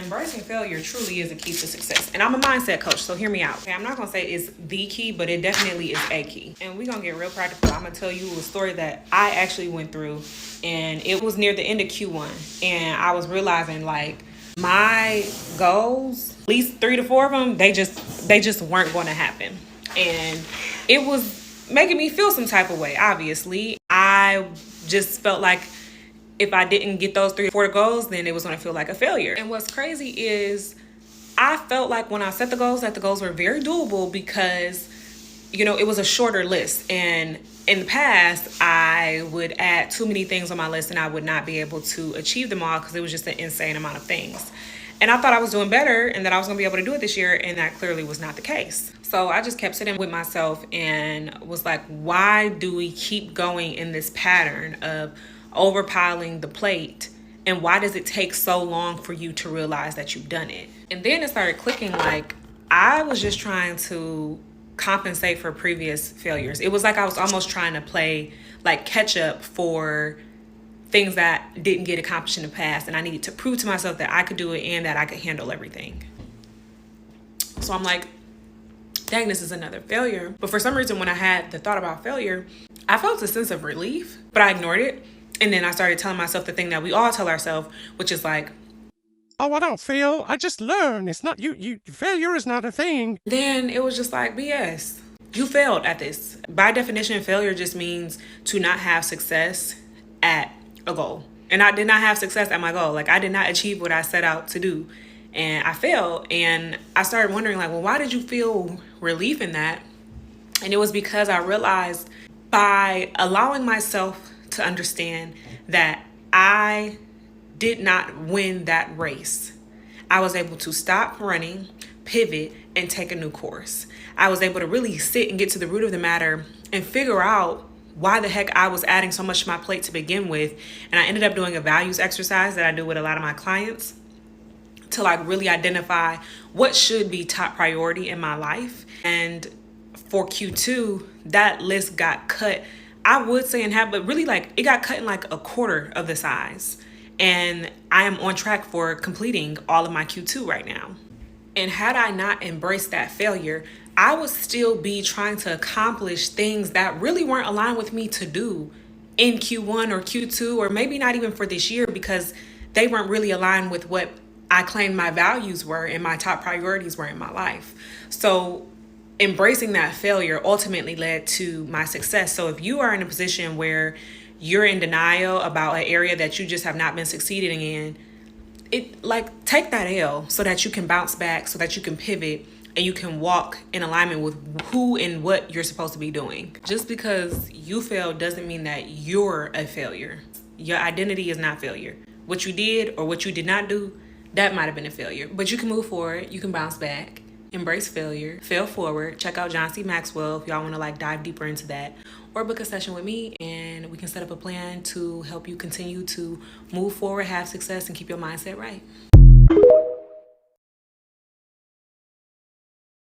Embracing failure truly is a key to success. And I'm a mindset coach, so hear me out. Okay, I'm not gonna say it's the key, but it definitely is a key. And we're gonna get real practical. I'm gonna tell you a story that I actually went through, and it was near the end of Q1. And I was realizing like my goals, at least 3 to 4 of them, they just weren't gonna happen. And it was making me feel some type of way, obviously. I just felt like if I didn't get those 3 to 4 goals, then it was going to feel like a failure. And what's crazy is I felt like when I set the goals, that the goals were very doable because, it was a shorter list. And in the past, I would add too many things on my list and I would not be able to achieve them all because it was just an insane amount of things. And I thought I was doing better and that I was going to be able to do it this year. And that clearly was not the case. So I just kept sitting with myself and was like, why do we keep going in this pattern of overpiling the plate, and why does it take so long for you to realize that you've done it? And then it started clicking, like I was just trying to compensate for previous failures. It was like I was almost trying to play like catch up for things that didn't get accomplished in the past, and I needed to prove to myself that I could do it and that I could handle everything. So I'm like, dang, this is another failure. But for some reason, when I had the thought about failure, I felt a sense of relief, but I ignored it. And then I started telling myself the thing that we all tell ourselves, which is like, oh, I don't fail. I just learn. It's not failure is not a thing. Then it was just like, BS. You failed at this. By definition, failure just means to not have success at a goal. And I did not have success at my goal. Like I did not achieve what I set out to do. And I failed. And I started wondering like, well, why did you feel relief in that? And it was because I realized by allowing myself to understand that I did not win that race, I was able to stop running, pivot, and take a new course. I was able to really sit and get to the root of the matter and figure out why the heck I was adding so much to my plate to begin with. And I ended up doing a values exercise that I do with a lot of my clients to like really identify what should be top priority in my life. And for Q2, that list got cut, I would say in half, but really like it got cut in like a quarter of the size. And I am on track for completing all of my Q2 right now. And had I not embraced that failure, I would still be trying to accomplish things that really weren't aligned with me to do in Q1 or Q2, or maybe not even for this year, because they weren't really aligned with what I claimed my values were and my top priorities were in my life. So embracing that failure ultimately led to my success. So if you are in a position where you're in denial about an area that you just have not been succeeding in, take that L so that you can bounce back, so that you can pivot and you can walk in alignment with who and what you're supposed to be doing. Just because you failed doesn't mean that you're a failure. Your identity is not failure. What you did or what you did not do, that might have been a failure, but you can move forward, you can bounce back. Embrace failure, fail forward. Check out John C. Maxwell if y'all want to like dive deeper into that, or book a session with me and we can set up a plan to help you continue to move forward, have success, and keep your mindset right.